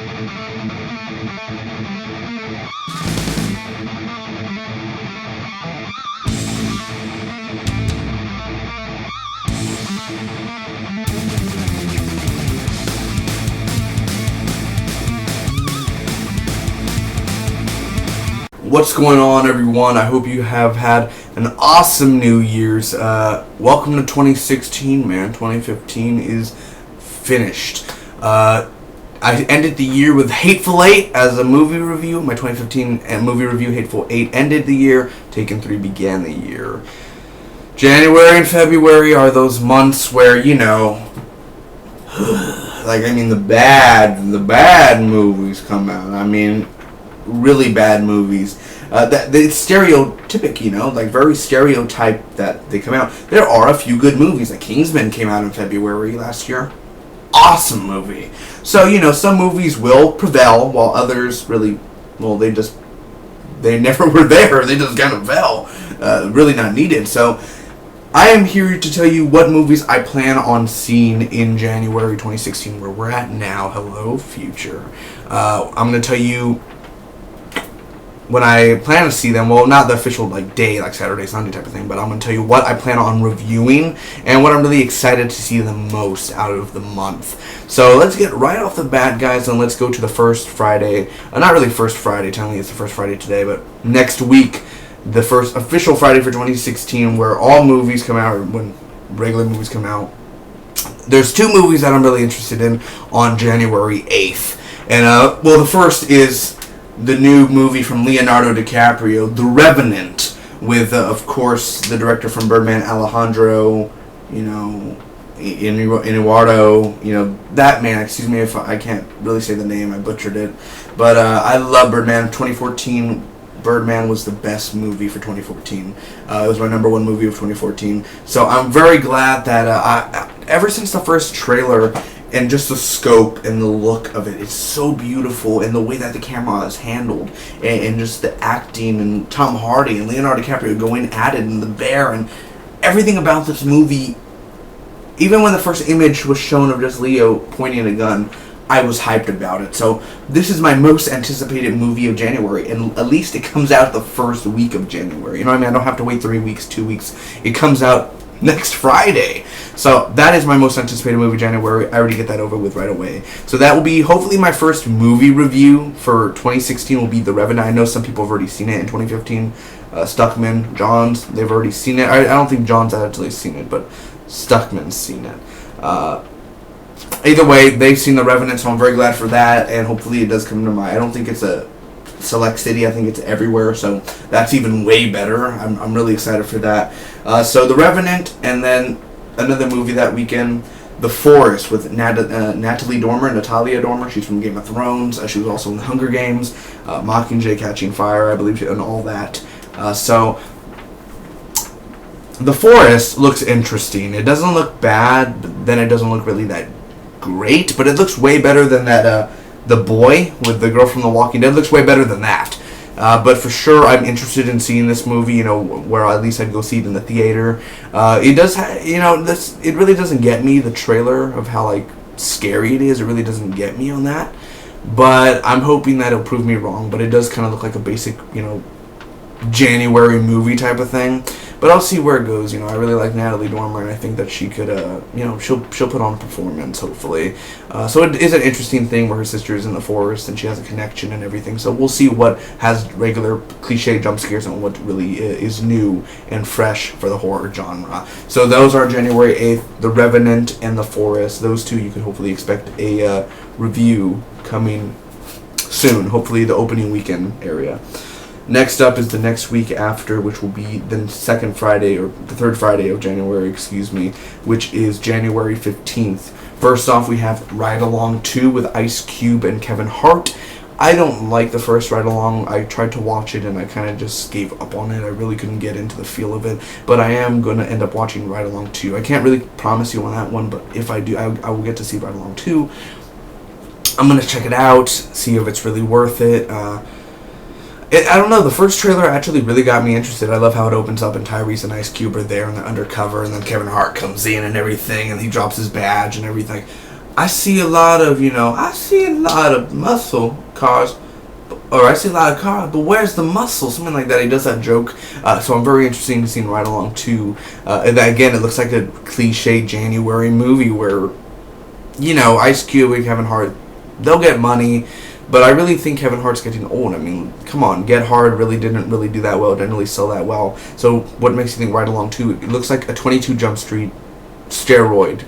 What's going on, everyone? I hope you have had an awesome New Year's. Welcome to 2016, man. 2015 is finished. I ended the year with Hateful Eight as a movie review. My 2015 movie review, Hateful Eight, ended the year. Taken 3 began the year. January and February are those months where, the bad movies come out. Really bad movies. It's stereotypic, very stereotype that they come out. There are a few good movies. Like Kingsman came out in February last year. Awesome movie. So, some movies will prevail while others really, they never were there. They just kind of fell. Really not needed. So, I am here to tell you what movies I plan on seeing in January 2016, where we're at now. Hello, future. I'm going to tell you when I plan to see them. Well, not the official day, like Saturday, Sunday type of thing, but I'm going to tell you what I plan on reviewing and what I'm really excited to see the most out of the month. So let's get right off the bat, guys, and let's go to the first Friday. Not really first Friday, technically it's the first Friday today, but next week, the first official Friday for 2016, where all movies come out, or when regular movies come out. There's 2 movies that I'm really interested in on January 8th. And, the first is the new movie from Leonardo DiCaprio, The Revenant, with, of course, the director from Birdman, Alejandro, Inuardo, that man, excuse me if I can't really say the name, I butchered it, but I love Birdman. 2014 Birdman was the best movie for 2014. It was my number 1 movie of 2014, so I'm very glad that ever since the first trailer, and just the scope and the look of it, it's so beautiful, and the way that the camera is handled, and just the acting, and Tom Hardy and Leonardo DiCaprio going at it, and the bear, and everything about this movie. Even when the first image was shown of just Leo pointing a gun, I was hyped about it. So this is my most anticipated movie of January, and at least it comes out the first week of January. You know what I mean? I don't have to wait 3 weeks, 2 weeks. It comes out next Friday. So that is my most anticipated movie of January. I already get that over with right away. So that will be hopefully my first movie review for 2016 will be The Revenant. I know some people have already seen it in 2015. Stuckman, Johns, they've already seen it. I don't think John's actually seen it, but Stuckman's seen it. Either way, they've seen The Revenant, so I'm very glad for that, and hopefully it does come to I don't think it's a select city, I think it's everywhere, so that's even way better. I'm really excited for that. So The Revenant, and then another movie that weekend, The Forest, with Natalia Dormer. She's from Game of Thrones. She was also in The Hunger Games, Mockingjay, Catching Fire, I believe, and all that. So The Forest looks interesting. It doesn't look bad, but then it doesn't look really that great, but it looks way better than that The Boy with the girl from The Walking Dead. It looks way better than that. But for sure, I'm interested in seeing this movie, where at least I'd go see it in the theater. It does, it really doesn't get me, the trailer of how, scary it is. It really doesn't get me on that. But I'm hoping that it'll prove me wrong. But it does kind of look like a basic, January movie type of thing. But I'll see where it goes. I really like Natalie Dormer, and I think that she could, she'll put on a performance, hopefully. So it is an interesting thing where her sister is in the forest, and she has a connection and everything. So we'll see what has regular cliche jump scares and what really is new and fresh for the horror genre. So those are January 8th, The Revenant and The Forest. Those 2 you can hopefully expect a review coming soon, hopefully the opening weekend area. Next up is the next week after, which will be the second Friday, or the third Friday of January, which is January 15th. First off, we have Ride Along 2 with Ice Cube and Kevin Hart. I don't like the first Ride Along. I tried to watch it and I kind of just gave up on it. I really couldn't get into the feel of it. But I am going to end up watching Ride Along 2. I can't really promise you on that one, but if I do, I will get to see Ride Along 2. I'm going to check it out, see if it's really worth it. I don't know, the first trailer actually really got me interested. I love how it opens up and Tyrese and Ice Cube are there and they're undercover, and then Kevin Hart comes in and everything, and he drops his badge and everything. I see a lot of, I see a lot of muscle cars, or I see a lot of cars, but where's the muscle? Something like that. He does that joke. So I'm very interested in seeing Ride Along 2. And again, it looks like a cliche January movie where, Ice Cube and Kevin Hart, they'll get money. But I really think Kevin Hart's getting old. I mean, come on, Get Hard really didn't really do that well. It didn't really sell that well. So what makes you think Ride Along 2? It looks like a 22 Jump Street steroid.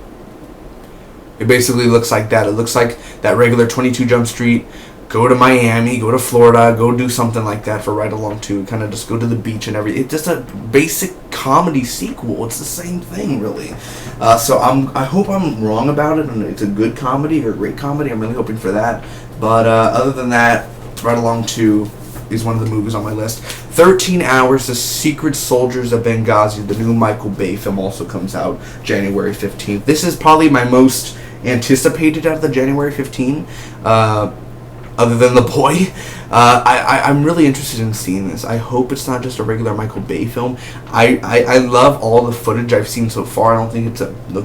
It basically looks like that. It looks like that regular 22 Jump Street. Go to Miami, go to Florida, go do something like that for Ride Along 2. Kind of just go to the beach and everything. It's just a basic comedy sequel. It's the same thing, really. So I hope I'm wrong about it, and it's a good comedy or a great comedy. I'm really hoping for that. But other than that, Ride Along 2 is one of the movies on my list. 13 Hours, The Secret Soldiers of Benghazi, the new Michael Bay film, also comes out January 15th. This is probably my most anticipated out of the January 15, other than The Boy. I'm really interested in seeing this. I hope it's not just a regular Michael Bay film. I love all the footage I've seen so far. I don't think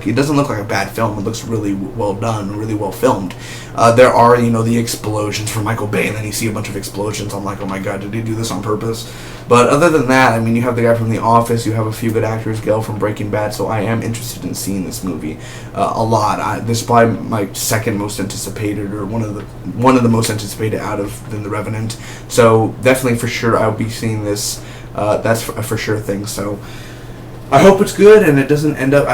it doesn't look like a bad film. It looks really well done, really well filmed. There are, the explosions from Michael Bay, and then you see a bunch of explosions. I'm like, oh my god, did he do this on purpose? But other than that, I mean, you have the guy from The Office, you have a few good actors, Gale from Breaking Bad, so I am interested in seeing this movie a lot. This is probably my second most anticipated, or one of the most anticipated out of than The Revenant. So definitely for sure I'll be seeing this. That's a for sure thing. So I hope it's good and it doesn't end up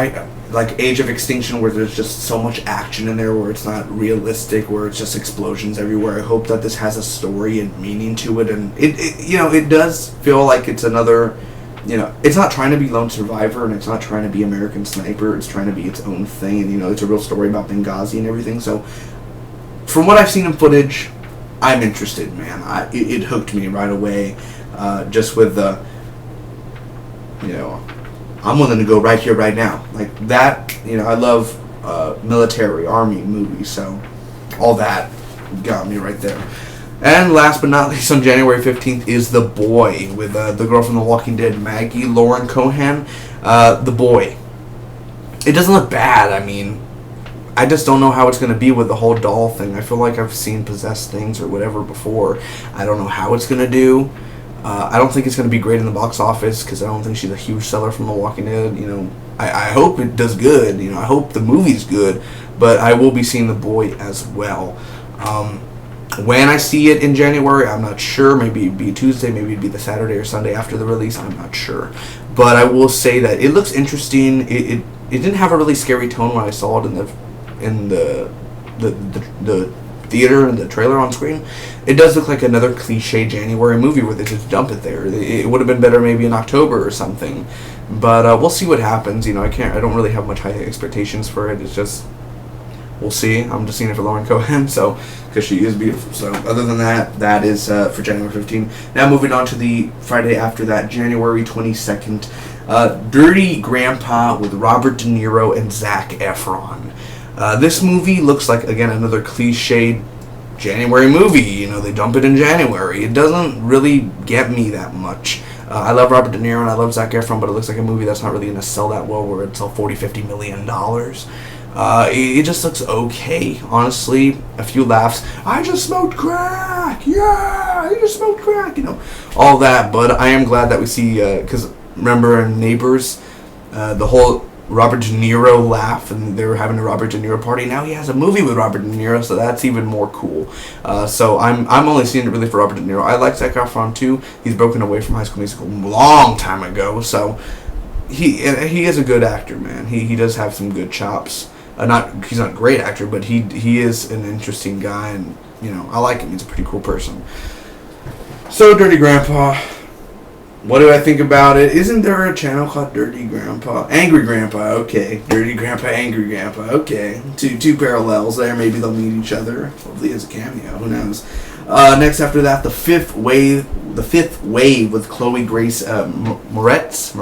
like Age of Extinction, where there's just so much action in there, where it's not realistic, where it's just explosions everywhere. I hope that this has a story and meaning to it, and it does feel like it's another. It's not trying to be Lone Survivor, and it's not trying to be American Sniper. It's trying to be its own thing, and it's a real story about Benghazi and everything. So from what I've seen in footage, I'm interested, man. It hooked me right away, just with the, I'm willing to go right here, right now. Like that, I love military, army movies, so all that got me right there. And last but not least, on January 15th is The Boy, with the girl from The Walking Dead, Maggie Lauren Cohan. The Boy. It doesn't look bad, I mean, I just don't know how it's going to be with the whole doll thing. I feel like I've seen Possessed Things or whatever before. I don't know how it's going to do. I don't think it's going to be great in the box office, because I don't think she's a huge seller from The Walking Dead. I hope it does good. I hope the movie's good, but I will be seeing The Boy as well. When I see it in January, I'm not sure. Maybe it'd be Tuesday, maybe it'd be the Saturday or Sunday after the release. I'm not sure. But I will say that it looks interesting. It didn't have a really scary tone when I saw it in the theater and the trailer on screen. It does look like another cliche January movie where they just dump it there. It would have been better maybe in October or something. But we'll see what happens. I don't really have much high expectations for it. It's just, we'll see. I'm just seeing it for Lauren Cohan, so, because she is beautiful. So other than that, that is for January 15th. Now moving on to the Friday after that, January 22nd. Dirty Grandpa with Robert De Niro and Zac Efron. This movie looks like, again, another cliched January movie. They dump it in January. It doesn't really get me that much. I love Robert De Niro and I love Zac Efron, but it looks like a movie that's not really going to sell that well, where it'd sell $40-50 million. It just looks okay, honestly. A few laughs. I just smoked crack! Yeah! I just smoked crack! All that. But I am glad that we see, because remember in Neighbors, the whole Robert De Niro laugh, and they were having a Robert De Niro party. Now he has a movie with Robert De Niro, so that's even more cool. So I'm only seeing it really for Robert De Niro. I like Zac Efron too. He's broken away from High School Musical a long time ago, so he is a good actor, man. He does have some good chops. He's not a great actor, but he is an interesting guy, and I like him. He's a pretty cool person. So Dirty Grandpa. What do I think about it? Isn't there a channel called Dirty Grandpa? Angry Grandpa, okay. Dirty Grandpa, Angry Grandpa, okay. Two parallels there. Maybe they'll meet each other. Hopefully as a cameo. Who knows? Next after that, The Fifth Wave with Chloe Grace Moretz.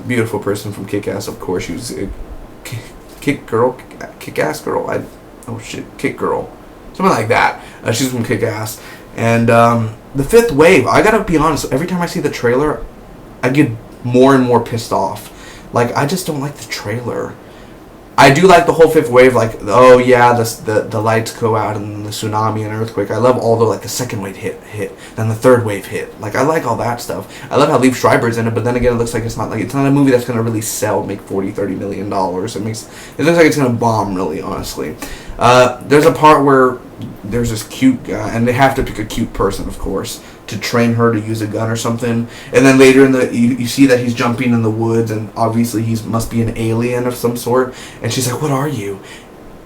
Beautiful person from Kick-Ass, of course. She was a Kick-Ass girl. Kick Girl. Something like that. She's from Kick-Ass. And The Fifth Wave, I gotta be honest, every time I see the trailer, I get more and more pissed off. Like, I just don't like the trailer. I do like the whole fifth wave, like, oh yeah, the lights go out and the tsunami and earthquake. I love all the, like, the second wave hit, then the third wave hit. Like, I like all that stuff. I love how Liev Schreiber's in it, but then again, it looks like it's not a movie that's gonna really sell, make $40-30 million. It looks like it's gonna bomb, really, honestly. There's a part where there's this cute guy, and they have to pick a cute person, of course, to train her to use a gun or something. And then later you see that he's jumping in the woods, and obviously he must be an alien of some sort. And she's like, "What are you?"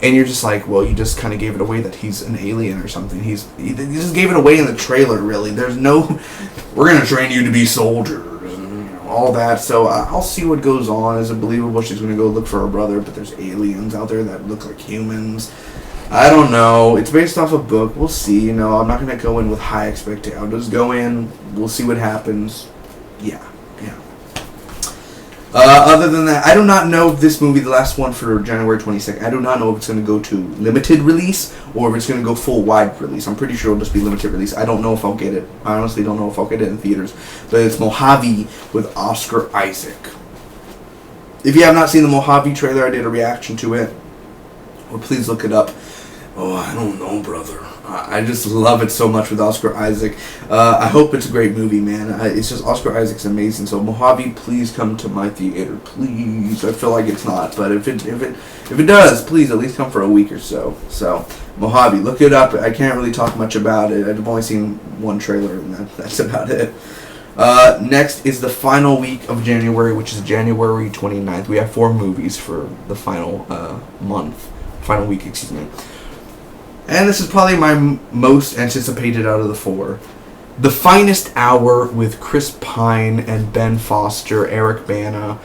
And you're just like, "Well, you just kind of gave it away that he's an alien or something." He just gave it away in the trailer. Really, there's no, "We're gonna train you to be soldiers," and all that. So I'll see what goes on. Is it believable? She's gonna go look for her brother, but there's aliens out there that look like humans. I don't know. It's based off a book. We'll see. I'm not going to go in with high expectations. I'll just go in. We'll see what happens. Yeah. Other than that, I do not know if this movie, the last one for January 22nd, I do not know if it's going to go to limited release or if it's going to go full wide release. I'm pretty sure it'll just be limited release. I don't know if I'll get it. I honestly don't know if I'll get it in theaters. But it's Mojave with Oscar Isaac. If you have not seen the Mojave trailer, I did a reaction to it. Or please look it up. Oh, I don't know, brother. I just love it so much with Oscar Isaac. I hope it's a great movie, man. It's just Oscar Isaac's amazing. So Mojave, please come to my theater, please. I feel like it's not, but if it does, please at least come for a week or so. So Mojave, look it up. I can't really talk much about it. I've only seen one trailer, and that's about it. Next is the final week of January, which is January 29th. We have 4 movies for the final final week, excuse me. And this is probably my most anticipated out of the 4. The Finest Hour with Chris Pine and Ben Foster, Eric Bana,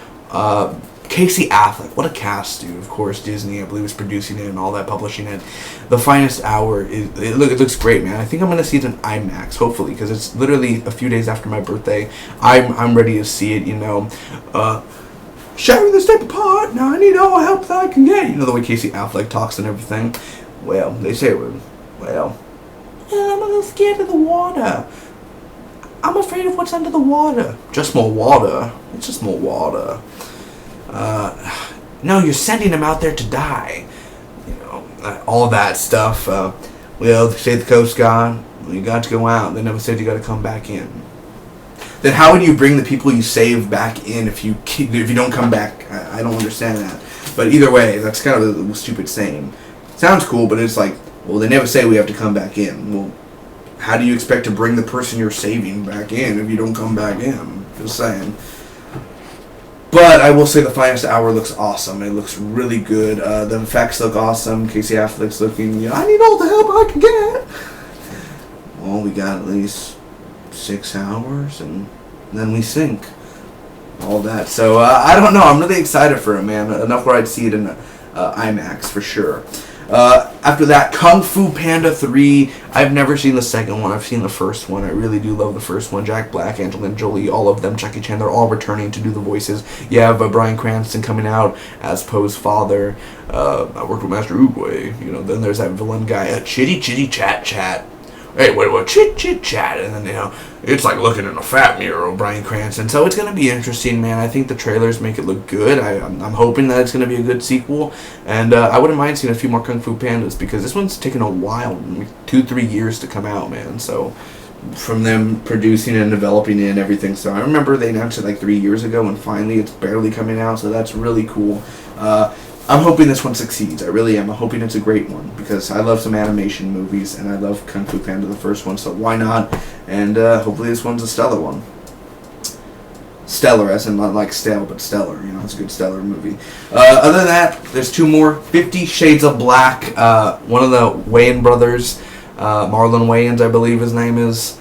Casey Affleck. What a cast, dude. Of course, Disney, I believe, is producing it and all that, publishing it. The Finest Hour, it looks great, man. I think I'm going to see it in IMAX, hopefully, because it's literally a few days after my birthday. I'm ready to see it, sharing this type of pot, now I need all the help that I can get. The way Casey Affleck talks and everything. Well, they say, I'm a little scared of the water. I'm afraid of what's under the water. Just more water. It's just more water. No, you're sending him out there to die. All that stuff. They say the Coast Guard, you got to go out. They never said you got to come back in. Then how would you bring the people you save back in if you don't come back? I don't understand that. But either way, that's kind of a stupid saying. Sounds cool, but it's like, well, they never say we have to come back in. Well, how do you expect to bring the person you're saving back in if you don't come back in? Just saying. But I will say The Finest Hour looks awesome. It looks really good. The effects look awesome. Casey Affleck's looking, I need all the help I can get. Well, we got at least 6 hours, and then we sink. All that. So, I don't know. I'm really excited for it, man. Enough where I'd see it in IMAX, for sure. After that, Kung Fu Panda 3. I've never seen the second one. I've seen the first one. I really do love the first one. Jack Black, Angelina Jolie, all of them, Jackie Chan, they're all returning to do the voices. You have Bryan Cranston coming out as Poe's father. I worked with Master Oogway. Then there's that villain guy, Chitty Chitty Chat Chat. Hey, what, chit chit chat, and then it's like looking in a fat mirror, Bryan Cranston. So it's gonna be interesting, man. I think the trailers make it look good. I'm hoping that it's gonna be a good sequel, and I wouldn't mind seeing a few more Kung Fu Pandas because this one's taken a while, 2-3 years to come out, man. So from them producing and developing it and everything. So I remember they announced it like 3 years ago, and finally it's barely coming out. So that's really cool. I'm hoping this one succeeds. I really am. I'm hoping it's a great one because I love some animation movies and I love Kung Fu Panda, the first one, so why not? And hopefully this one's a stellar one. Stellar, as in not like stale, but stellar. It's a good stellar movie. Other than that, there's 2 more. 50 Shades of Black. One of the Wayans brothers, Marlon Wayans, I believe his name is.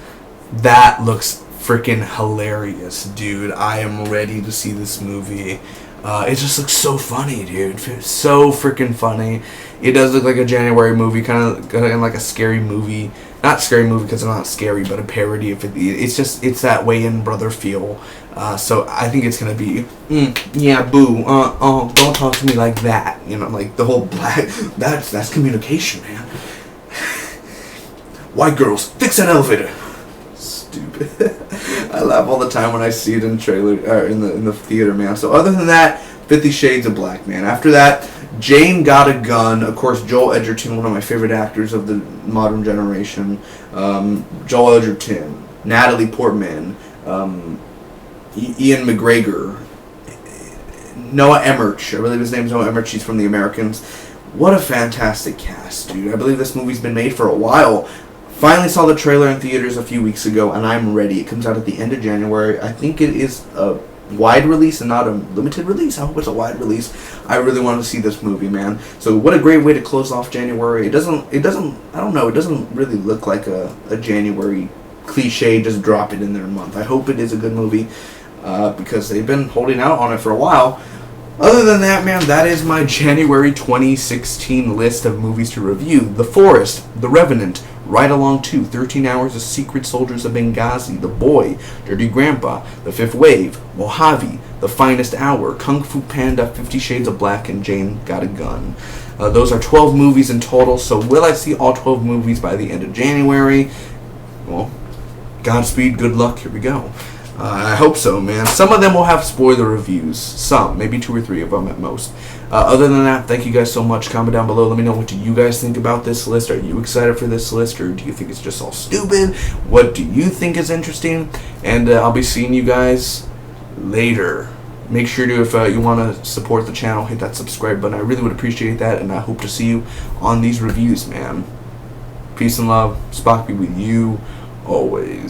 That looks freaking hilarious, dude. I am ready to see this movie. It just looks so funny, dude. So freaking funny. It does look like a January movie, kind of like a scary movie. Not scary movie because it's not scary, but a parody of it. It's that Wayans brother feel. So I think it's gonna be, yeah, boo, don't talk to me like that. Like the whole black. That's communication, man. White girls, fix that elevator. Stupid. I laugh all the time when I see it in the trailer or in the theater, man. So other than that, 50 Shades of Black, man. After that, Jane Got a Gun. Of course, Joel Edgerton, one of my favorite actors of the modern generation. Joel Edgerton, Natalie Portman, Ian McGregor, Noah Emmerich. I believe his name's Noah Emmerich. He's from The Americans. What a fantastic cast, dude. I believe this movie's been made for a while. Finally saw the trailer in theaters a few weeks ago, and I'm ready. It comes out at the end of January. I think it is a wide release and not a limited release. I hope it's a wide release. I really want to see this movie, man. So what a great way to close off January. It doesn't, I don't know, it doesn't really look like a January cliche, just drop it in their month. I hope it is a good movie, because they've been holding out on it for a while. Other than that, man, that is my January 2016 list of movies to review. The Forest, The Revenant, Ride Along 2, 13 Hours of Secret Soldiers of Benghazi, The Boy, Dirty Grandpa, The Fifth Wave, Mojave, The Finest Hour, Kung Fu Panda, 50 Shades of Black, and Jane Got a Gun. Those are 12 movies in total, so will I see all 12 movies by the end of January? Well, Godspeed, good luck, here we go. I hope so, man. Some of them will have spoiler reviews. Some, maybe 2 or 3 of them at most. Other than that, thank you guys so much. Comment down below. Let me know, what do you guys think about this list? Are you excited for this list, or do you think it's just all stupid? What do you think is interesting? And I'll be seeing you guys later. Make sure to, if you want to support the channel, hit that subscribe button. I really would appreciate that, and I hope to see you on these reviews, man. Peace and love. Spock be with you always.